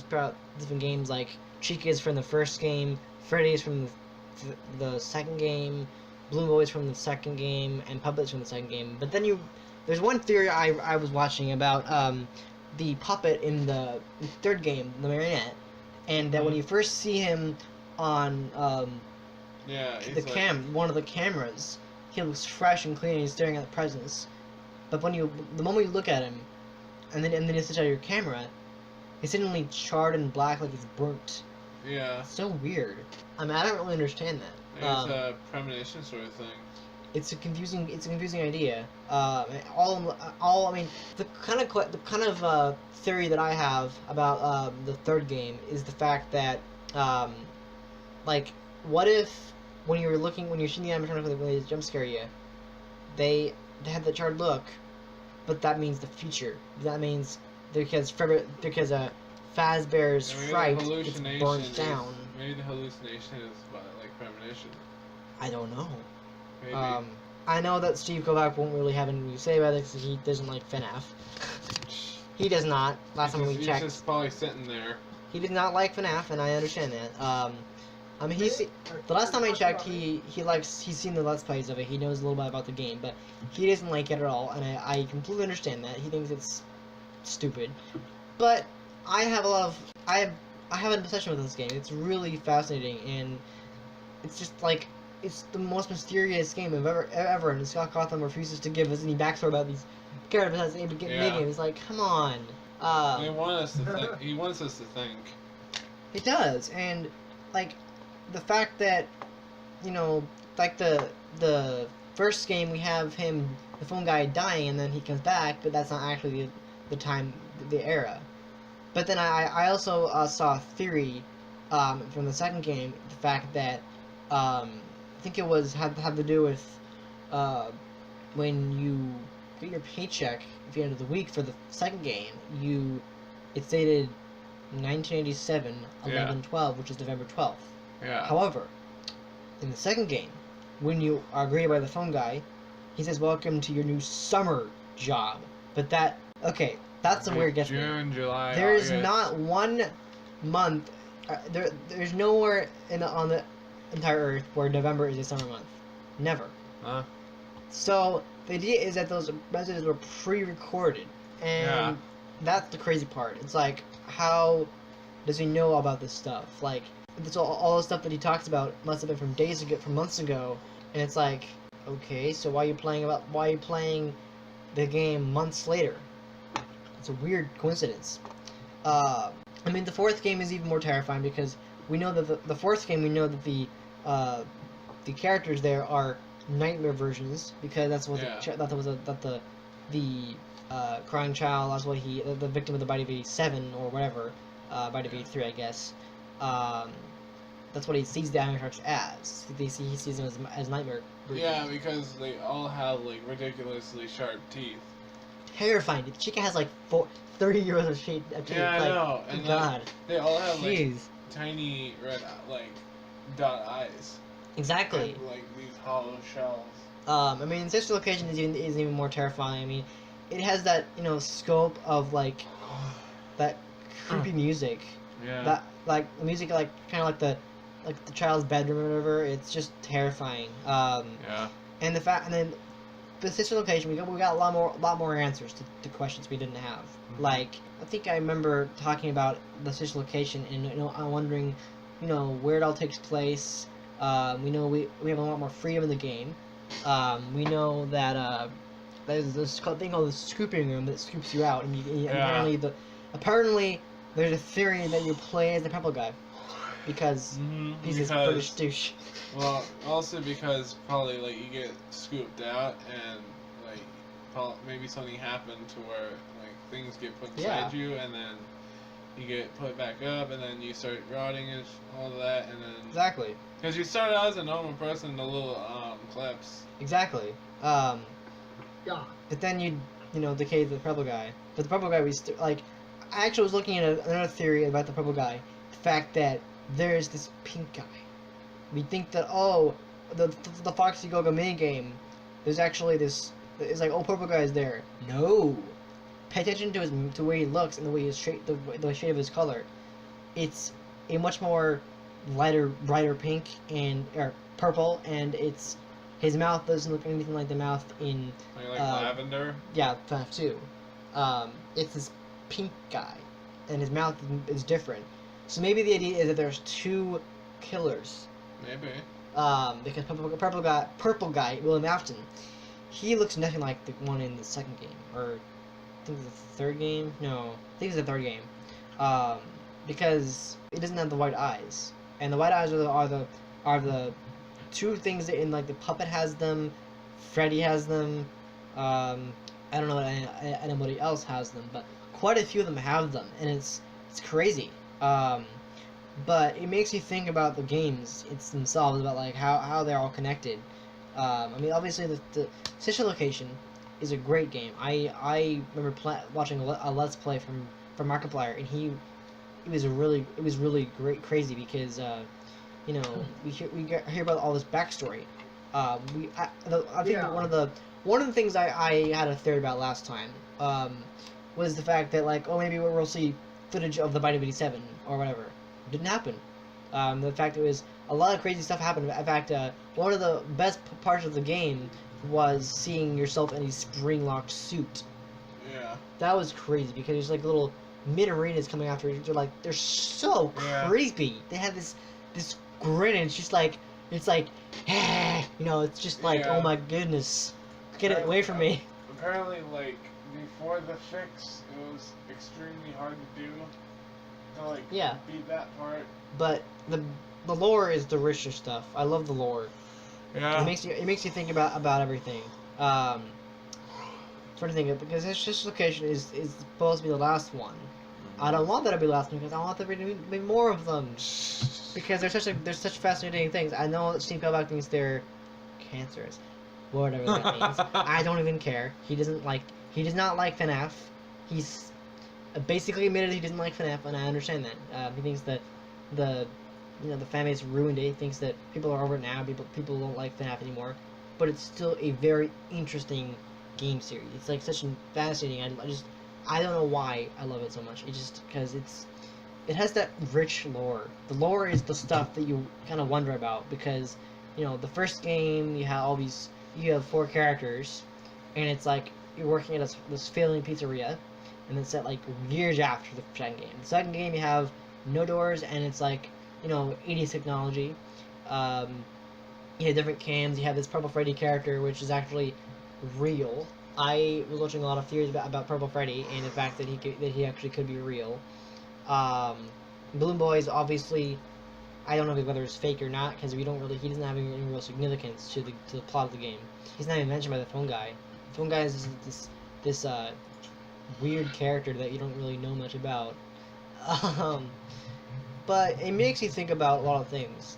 different games, like Chakky is from the first game, Freddy is from the second game, Bloom Boy is from the second game, and Puppet's from the second game. But then there's one theory I was watching about the puppet in the third game, the marionette, and that when you first see him on one of the cameras, he looks fresh and clean and he's staring at the presents. But the moment you look at him, and then you switch out your camera, he's suddenly charred and black like he's burnt. Yeah. It's so weird. I mean, I don't really understand that. It's a premonition sort of thing. It's a confusing idea. I mean, the kind of theory that I have about the third game is the fact that, like, what if when you're seeing the animatronic when they jump scare you, they have the charred look, but that means the future. That means because Fazbear's fright gets burnt down. Maybe the hallucination is like premonition. I don't know. Maybe. I know that Steve Kovoc won't really have anything to say about it because he doesn't like FNAF. He does not. Last time we checked. He's just probably sitting there. He did not like FNAF, and I understand that. I mean, the last time I checked, he's seen the Let's Plays of it. He knows a little bit about the game, but he doesn't like it at all, and I completely understand that. He thinks it's stupid. But I have an obsession with this game. It's really fascinating, and it's just like, it's the most mysterious game I've ever, and Scott Cawthon refuses to give us any backstory about these characters at the beginning. It's like, come on. He wants us to think. It does, and like the fact that, you know, like the first game we have him, the phone guy, dying, and then he comes back, but that's not actually the era. But then I also saw a theory from the second game, the fact that I think it had to do with when you get your paycheck at the end of the week for the second game, it stated 1987 11/12, which is November 12th. Yeah. However, in the second game, when you are greeted by the phone guy, he says, "Welcome to your new summer job." But that's where it gets me. June, July. There is not one month. There's nowhere on the entire Earth where November is a summer month. Never. Huh? So the idea is that those messages were pre-recorded, and that's the crazy part. It's like, how does he know about this stuff? Like, it's all the stuff that he talks about must have been from from months ago, and it's like, okay, so why are you playing the game months later? It's a weird coincidence. I mean, the fourth game is even more terrifying because we know that the fourth game, we know that the characters there are nightmare versions, because that's what the crying child, that's what the victim of the Bite of 87 or whatever, Bite of 83, I guess. That's what he sees the animatronics as. He sees them as nightmare versions. Yeah, because they all have like ridiculously sharp teeth. Terrifying. The chica has like 30 years of teeth. Yeah, I know. And God. They all have Jeez. like tiny red dot eyes. Exactly. And, like these hollow shells. I mean, this location is even more terrifying. I mean, it has that, you know, scope of like that creepy music. Yeah. That like music, like kind of like the child's bedroom or whatever. It's just terrifying. Yeah. And then the sister location, we got a lot more answers to questions we didn't have. Mm-hmm. Like, I think I remember talking about the sister location, and you know, I'm wondering, you know, where it all takes place. We know we have a lot more freedom in the game. We know that there's this thing called the scooping room that scoops you out, and apparently there's a theory that you play as the purple guy because he's this British douche. Well, also because probably like you get scooped out and like maybe something happened to where like things get put inside you, and then you get put back up, and then you start rotting and all that, and then exactly. Because you start out as a normal person in the little clips. Exactly. Yeah. But then you decay the purple guy. But the purple guy I actually was looking at another theory about the purple guy. The fact that there's this pink guy. We think that the Foxy Go-Go minigame, there's actually this. It's like, purple guy is there. No. Pay attention to the way he looks and the way his the shade of his color. It's a much more brighter pink or purple, and His mouth doesn't look anything like the mouth in Like lavender. yeah, FNAF 2. It's this pink guy, and his mouth is different. So maybe the idea is that there's two killers. Maybe. Because purple guy, William Afton, he looks nothing like the one in the second game, or I think it's the third game. No, I think it's the third game. Because it doesn't have the white eyes, and the white eyes are the two things that in like the puppet has them, Freddy has them. I don't know if anybody else has them, but quite a few of them have them, and it's crazy. But it makes you think about the games themselves, about like how they're all connected. I mean, obviously the Sister Location is a great game. I remember watching a Let's Play from Markiplier, and it was really crazy because you know, we hear about all this backstory. I think one of the things I had a theory about last time was the fact that like, oh, maybe we'll see footage of the Bite of 87 or whatever. It didn't happen. The fact it was a lot of crazy stuff happened. In fact, one of the best parts of the game was seeing yourself in a spring-locked suit. Yeah. That was crazy because there's like little mid-arenas coming after you. They're so creepy. They have this grin, and it's like, you know, it's just like, oh my goodness, get it away from me. Apparently, like, before the fix, it was extremely hard to do. To, like, beat that part. But the lore is the richer stuff. I love the lore. Yeah. It makes you think about everything. Sort of thing, because this location is supposed to be the last one. I don't want that to be the last one because I want there to be more of them. Because there's such fascinating things. I know that Steve Kovoc thinks they're cancerous, whatever that means. I don't even care. He does not like FNAF. He's basically admitted he doesn't like FNAF, and I understand that. He thinks that the fan base ruined it. He thinks that people are over it now. People don't like FNAF anymore. But it's still a very interesting game series. It's like such a fascinating. I don't know why I love it so much. It's just because it has that rich lore. The lore is the stuff that you kind of wonder about because, you know, the first game you have 4 characters, and it's like you're working at this failing pizzeria, and it's set like years after the second game. The second game you have no doors, and it's like, you know, 80s technology. You have different cams. You have this Purple Freddy character, which is actually real. I was watching a lot of theories about Purple Freddy and the fact that he actually could be real. Balloon Boy is obviously, I don't know whether it's fake or not because he doesn't have any real significance to the plot of the game. He's not even mentioned by the phone guy. The phone guy is this weird character that you don't really know much about. But it makes you think about a lot of things.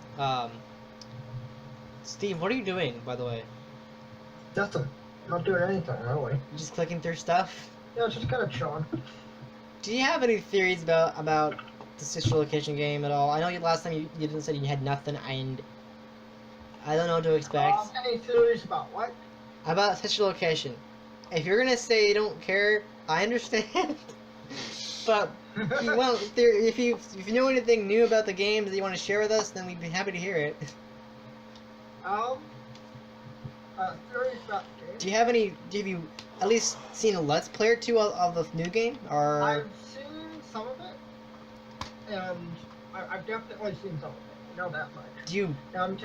Steve, what are you doing, by the way? Nothing. Not doing anything, really. You just clicking through stuff? Yeah, it's just kind of chilling. Do you have any theories about the Sister Location game at all? I know last time you didn't say you had nothing, and I don't know what to expect. Any theories about what? About Sister Location. If you're gonna say you don't care, I understand. But if you know anything new about the games that you want to share with us, then we'd be happy to hear it. Theories about games? Have you at least seen a Let's Play or two of the new game? Or I've seen some of it, and I've definitely seen some of it. I know that much. Do you? And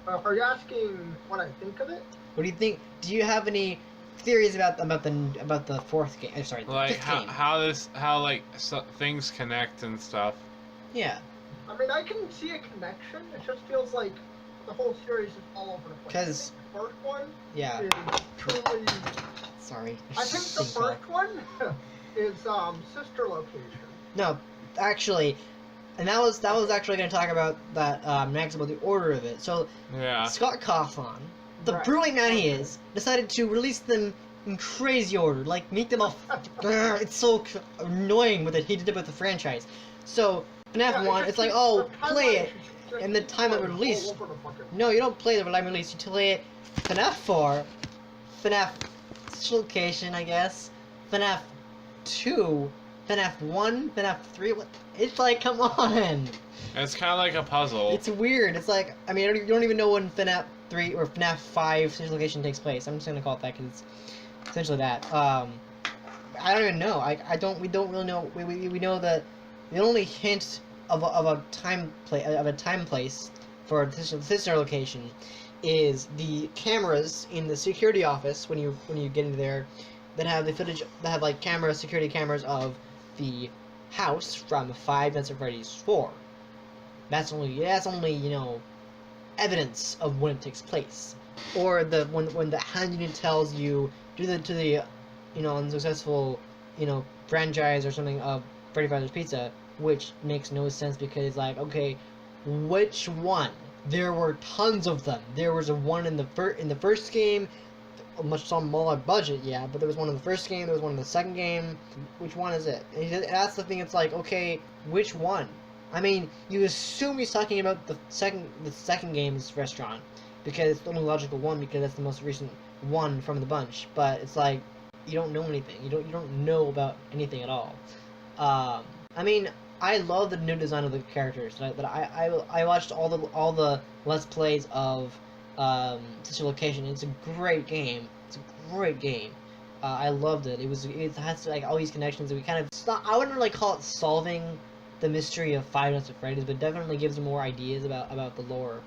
are you asking what I think of it? What do you think? Do you have any theories about the fourth game? Sorry, the like fifth game. how things connect and stuff. Yeah. I mean, I can see a connection. It just feels like the whole series is all over the place. Because the first one is truly. Sorry. I think the first one is Sister Location. No, actually, and that was actually going to talk about that next, about the order of it. So Scott Cawthon, the brilliant man he is, decided to release them in crazy order, like make them all. It's so annoying with it. He did it with the franchise. So FNAF 1, it's like, oh, play it. And the time of release. No, you don't play the time of release. You play it. FNAF 4, FNAF Location, I guess. FNAF 2, FNAF 1, FNAF 3, what? It's like, come on! It's kind of like a puzzle. It's weird. It's like, I mean, you don't even know when FNAF 3 or FNAF 5 central location takes place. I'm just gonna call it that because it's essentially that. I don't even know. We don't really know. We know that the only hint of a time place for the sister location is the cameras in the security office when you get into there that have the footage that have like security cameras of the house from Five Nights at Freddy's 4. That's only you know evidence of when it takes place, or when the hand unit tells you to the you know unsuccessful you know franchise or something of Freddy Fazbear's Pizza, which makes no sense because like okay, which one? There were tons of them. There was a one in the first game, much smaller budget, yeah, but there was one in the first game. There was one in the second game. Which one is it? And that's the thing. It's like okay, which one? I mean, you assume he's talking about the second game's restaurant because it's the only logical one because that's the most recent one from the bunch. But it's like you don't know anything. You don't know about anything at all. I mean, I love the new design of the characters. I watched all the Let's Plays of Sister Location. It's a great game. It's a great game. I loved it. It has like all these connections. And we kind of I wouldn't really call it solving the mystery of Five Nights at Freddy's, but definitely gives you more ideas about the lore.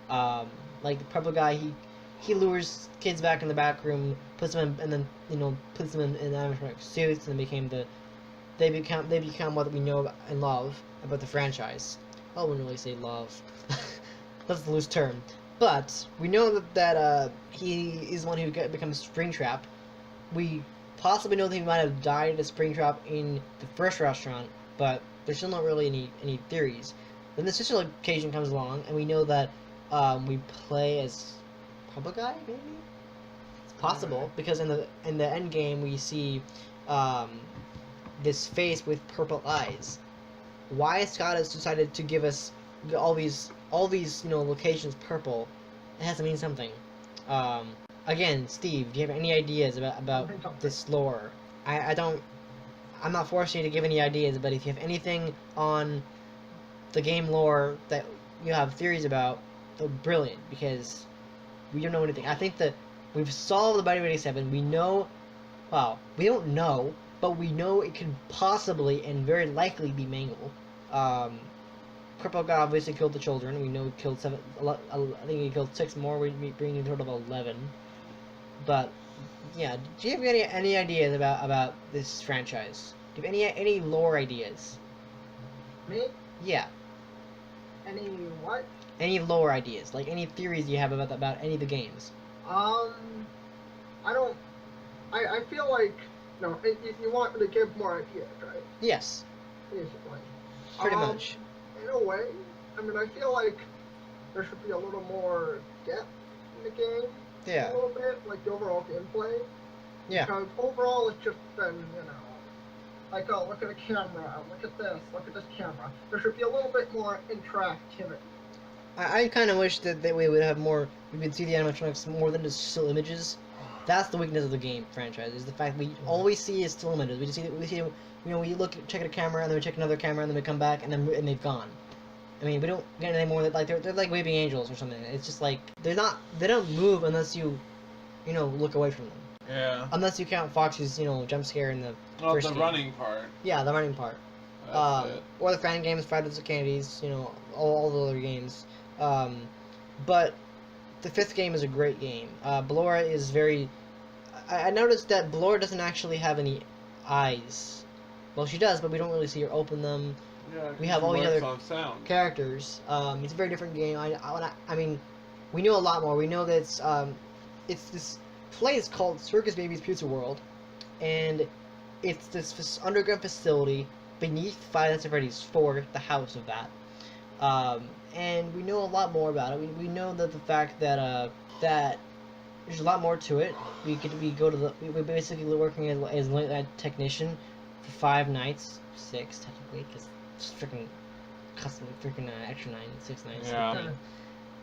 Like the purple guy, he lures kids back in the back room, puts them in, and then you know puts them in animatronic suits, and they become what we know and love about the franchise. I wouldn't really say love. That's the loose term. But we know that he is the one who becomes Springtrap. We possibly know that he might have died at Springtrap in the first restaurant, but there's still not really any theories. Then the sister location comes along, and we know that we play as Purple Guy, maybe? It's possible, because in the end game we see this face with purple eyes. Why Scott has decided to give us all these you know locations purple, it has to mean something. Again, Steve, do you have any ideas about this lore? I'm not forcing you to give any ideas, but if you have anything on the game lore that you have theories about, they're brilliant, because we don't know anything. I think that we've solved the Body 87. We know, well, we don't know, but we know it could possibly and very likely be Mangle. Purple God obviously killed the children. We know he killed 7. I think he killed 6 more. We bring a total of 11. But yeah, do you have any ideas about this franchise? Do you have any lore ideas? Me? Yeah. Any what? Any lore ideas, like any theories you have about any of the games? I don't. I feel like no. You want me to give more ideas, right? Yes. Basically. Pretty much. In a way, I mean, I feel like there should be a little more depth in the game. Yeah. A little bit, like the overall gameplay. Yeah. Because overall, it's just been, you know, like, oh, look at the camera, look at this camera. There should be a little bit more interactivity. I kind of wish that we would have more. We could see the animatronics more than just still images. That's the weakness of the game franchise, is the fact we always see is still images. We see, you know, we check at a camera, and then we check another camera, and then we come back, and they've gone. I mean, we don't get any more like they're like waving angels or something. It's just like they don't move unless you know, look away from them. Yeah. Unless you count Fox's, you know, jump scare in the first game. Running part. Yeah, the running part. That's it. Or the fan games, Friday the Candies, you know, all the other games. But the 5th game is a great game. Ballora is very. I noticed that Ballora doesn't actually have any eyes. Well, she does, but we don't really see her open them. Yeah, We have all these other sound. characters. It's a very different game. I mean, we know a lot more. We know that it's this place called Circus Baby's Pizza World, and it's this underground facility beneath Five Nights at Freddy's 4, the house of that. And we know a lot more about it. We know that the fact that that there's a lot more to it. We're basically working as a late night technician for 5 nights, 6 technically, because it's freaking custom, freaking extra 9, 6 nights. Yeah. In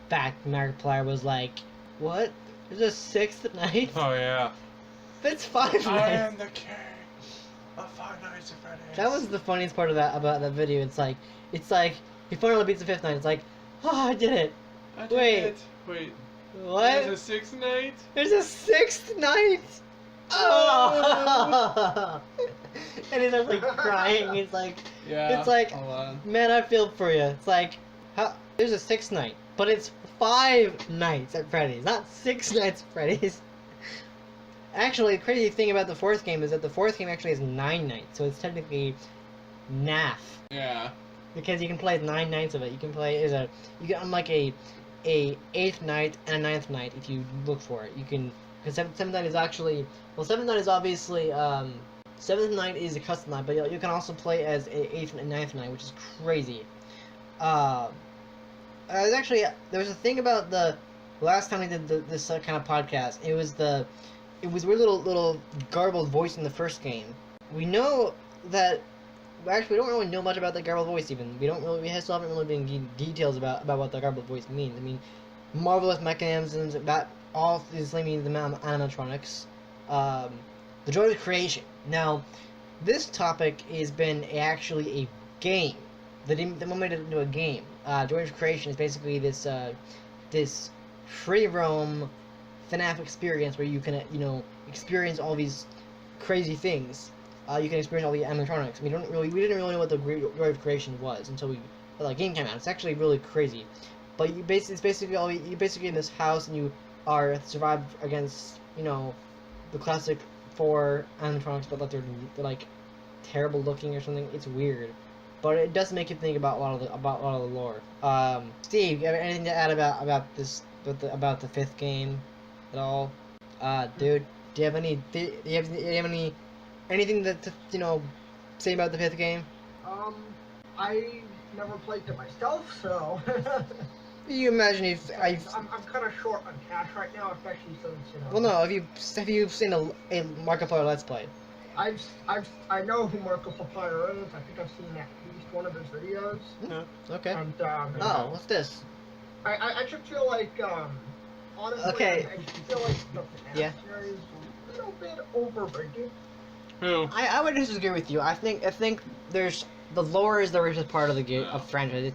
fact, Markiplier was like, "What? There's a 6th night? Oh yeah. That's 5 nights." I am the king of Five Five Nights at Freddy's. That was the funniest part of that about that video. It's like he finally beats the fifth night. It's like, oh, I did it. I did Wait. it. Wait. What? There's a sixth night? There's a sixth night. Oh! And he's just like crying. He's like, Yeah. it's like, hold on. man, I feel for you. It's like, how? There's a sixth night, but it's 5 nights at Freddy's, not 6 nights at Freddy's. Actually, the crazy thing about the fourth game is that the fourth game actually has 9 nights, so it's technically NAF. Yeah. Because you can play 9 nights of it. You can play you can unlock a 8th night and a 9th night if you look for it. You can, because 7th night is actually, well, 7th night is obviously 7th night is a custom night, but you can also play as a 8th and 9th night, which is crazy. There was a thing about the last time we did this kind of podcast. It was weird little garbled voice in the first game. We know that. Actually, we don't really know much about the garbled voice. Even we still haven't really been given details about what the garbled voice means. I mean, marvelous mechanisms that all is means the animatronics, the joy of creation. Now, this topic has been actually a game. The moment made it into a game. Joy of creation is basically this free roam FNAF experience where you can experience all these crazy things. You can experience all the animatronics. We didn't really know what the Joy of Creation was until the game came out. It's actually really crazy, but it's basically in this house and you are survive against the classic 4 animatronics, but they're like terrible looking or something. It's weird, but it does make you think about a lot of the lore. Steve, you have anything to add about the 5th game at all? Dude, do you have any anything to say about the 5th game? I never played it myself, so. You imagine if I'm kind of short on cash right now, especially since Well, no. Have you seen a Markiplier Let's Play? I know who Markiplier is. I think I've seen at least one of his videos. Okay. And Oh, what's this? I just feel like honestly, Okay. I just feel like the FNAF series is a little bit overrated. Who? I would disagree with you. I think there's the lore is the richest part of the game of franchise.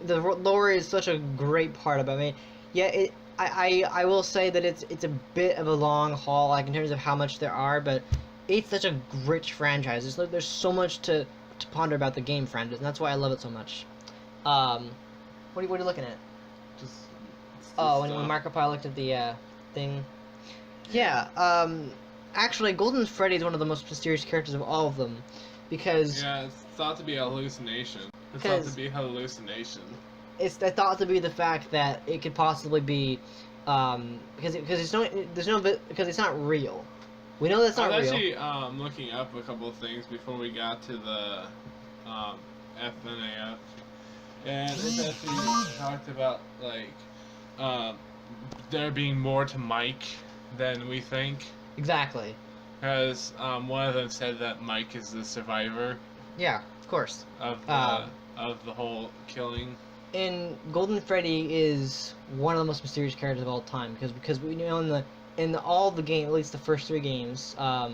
The lore is such a great part of it. I mean, yeah, I will say that it's a bit of a long haul, like in terms of how much there are, but it's such a rich franchise. There's so much to ponder about the game franchise, and that's why I love it so much. What are you looking at? Just. When Markiplier looked at the thing. Yeah. Actually, Golden Freddy is one of the most mysterious characters of all of them, because Yeah, it's thought to be a hallucination. It's thought to be a hallucination. it's thought to be the fact that it could possibly be because it's not real. We know that's not I was real. actually looking up a couple of things before we got to the FNAF, and it actually talked about like there being more to Mike than we think. Exactly. Because one of them said that Mike is the survivor Yeah, of course. of the whole killing. And Golden Freddy is one of the most mysterious characters of all time because we know in all the game, at least the first 3 games, I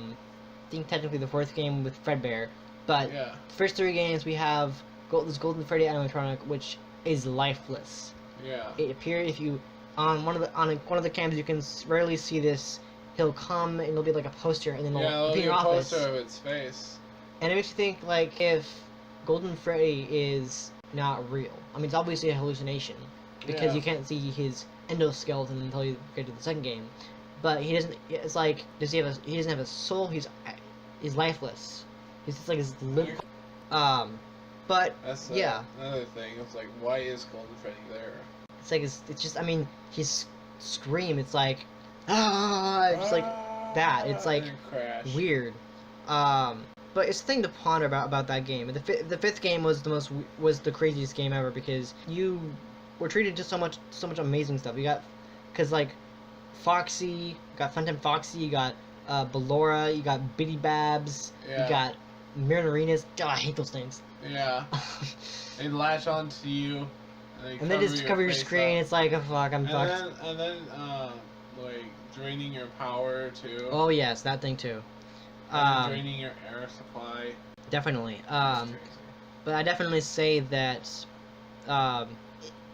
think technically the 4th game with Fredbear, but Yeah. the first 3 games we have this Golden Freddy animatronic which is lifeless. Yeah. It appears if you on one of the cams you can rarely see this. He'll come and it'll be like a poster and then it'll be in your a office. poster of its face. And it makes you think like if Golden Freddy is not real. I mean, it's obviously a hallucination because Yeah. you can't see his endoskeleton until you get to the second game. But he doesn't. It's like he doesn't have a soul. He's lifeless. He's just like his lip. But That's yeah, another thing. It's like, why is Golden Freddy there? it's like it's just. I mean, his scream. It's like it's like that. It's like And crash. weird. But it's the thing to ponder about that game. The 5th game was the craziest game ever because you were treated to so much amazing stuff. You got, cause like, Foxy, you got Funtime Foxy, you got Ballora, you got Bitty Babs, Yeah. you got Marinarinas. God, I hate those things. Yeah. They latch onto you. And they just cover your face screen. up. It's like, oh fuck, I'm fucked. And then like draining your power too. Oh yes, that thing too. Draining your air supply. Definitely. That's crazy. But I definitely say that I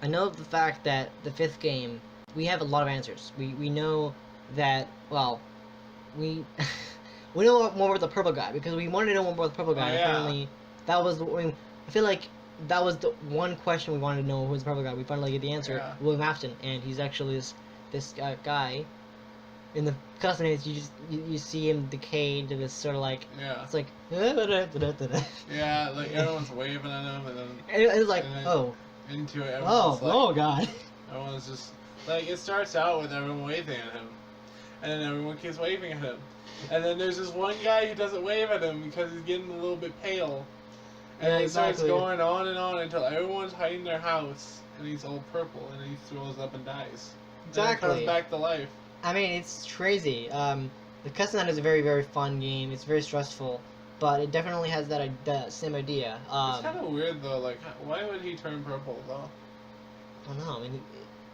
know the fact that the 5th game, we have a lot of answers. We know that, well, we we know more about the purple guy because we wanted to know more about the purple guy. Oh, yeah. Apparently, that was I feel like that was the one question we wanted to know, who was the purple guy. We finally get the answer. Yeah. William Afton, and he's actually this guy. In the cutscenes, you see him decay to this sort of like, Yeah. it's like Yeah, like everyone's waving at him, and then and it's like, and then oh into it, everyone's like, oh god. everyone's just like, it starts out with everyone waving at him, and then everyone keeps waving at him, and then there's this one guy who doesn't wave at him because he's getting a little bit pale, and Yeah, it starts exactly. going on and on until everyone's hiding their house, and he's all purple, and he throws up and dies. And then Exactly. comes back to life. I mean, it's crazy. The cutscene is a very, very fun game. It's very stressful, but it definitely has that same idea. It's kind of weird though. Like, why would he turn purple though? I don't know. I mean,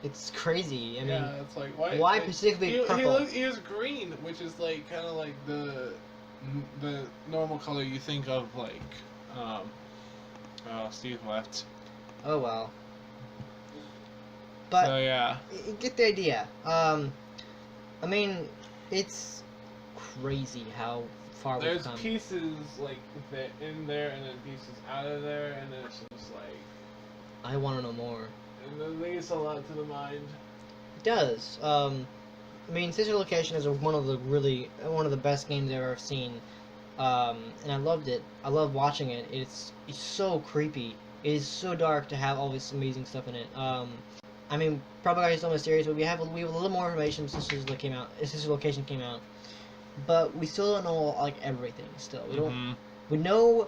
it's crazy. I mean, Yeah, it's like why? why like, specifically purple? He was green, which is like kind of like the normal color you think of, like oh, Steve left. Oh well. But So yeah, you get the idea. I mean, it's crazy how far we've there's come. pieces like that in there, and then pieces out of there, and then it's just like, I want to know more. and it leaves a lot to the mind. It does. I mean, Sister Location is one of the best games I've ever seen. And I loved it. I love watching it. It's so creepy. It is so dark to have all this amazing stuff in it. I mean, probably is so mysterious, but we have a little more information since Sister Location came out. But we still don't know like everything. Still, we don't. Mhm. We know.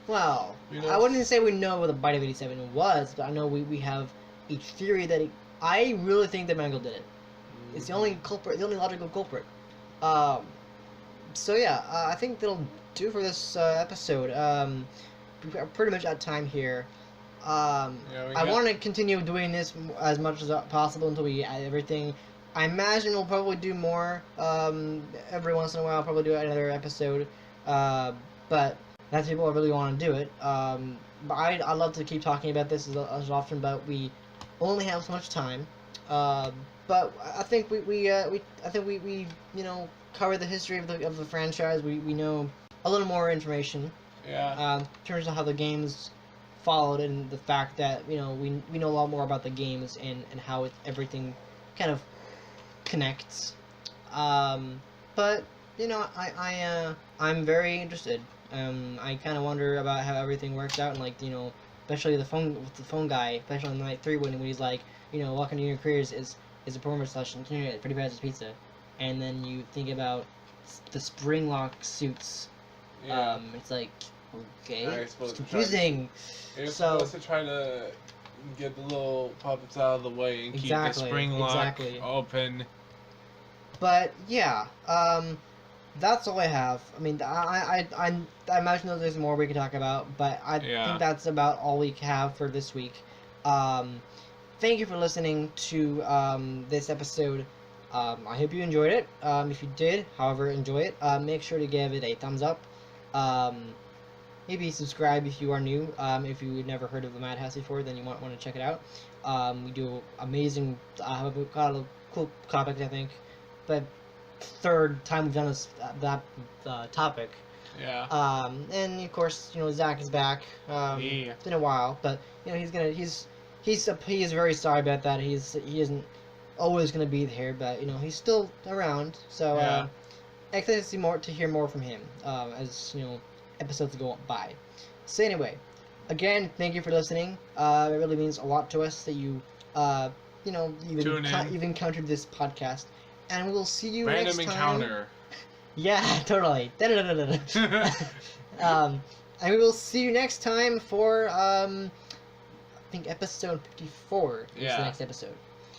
Well, We know- I wouldn't say we know what the Bite of 87 was, but I know we have a theory that I really think that Mangle did it. It's the only culprit, the only logical culprit. So yeah, I think that'll do for this episode. We're pretty much out of time here. Yeah, we I got- want to continue doing this as much as possible until we add everything. I imagine we'll probably do more. Every once in a while, I'll probably do another episode. But that's people really want to do it. But I love to keep talking about this as often, but we only have so much time. But I think we cover the history of the franchise. We know a little more information. Yeah. In terms of how the games followed and the fact that we know a lot more about the games and how everything kind of connects. But I'm very interested. I kind of wonder about how everything works out, and especially the phone guy, especially on night 3 when he's like, welcome to your careers is a performer / engineer at Freddy Fazbear's Pizza, and then you think about the spring lock suits. Yeah. It's like, okay, Are you it's supposed to confusing. You're So- supposed to try to get the little puppets out of the way and keep the Exactly, spring lock exactly. open. But yeah, that's all I have. I mean, I imagine there's more we could talk about, but I Yeah. think that's about all we have for this week. Thank you for listening to this episode. I hope you enjoyed it. If you did, however, enjoy it, make sure to give it a thumbs up. Maybe subscribe if you are new. If you've never heard of the Madhouse before, then you might want to check it out. We do amazing. We've got a cool topics, I think. But third time we've done that topic. Yeah. And of course, Zach is back. Yeah. It's been a while, but he's very sorry about that. He isn't always gonna be here, but he's still around. So Yeah. excited to hear more from him as episodes go by. So anyway, again, thank you for listening. It really means a lot to us that you Tune in. you've encountered this podcast, and we'll see you Random next time. encounter. Yeah, totally. And we will see you next time for I think episode 54 is Yeah. the next episode.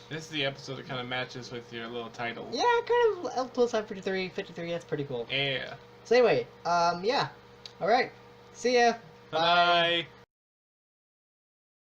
This is the episode that kind of matches with your little title. Yeah, kind of plus 53, that's pretty cool. Yeah. So anyway, yeah. Alright. See ya. Bye.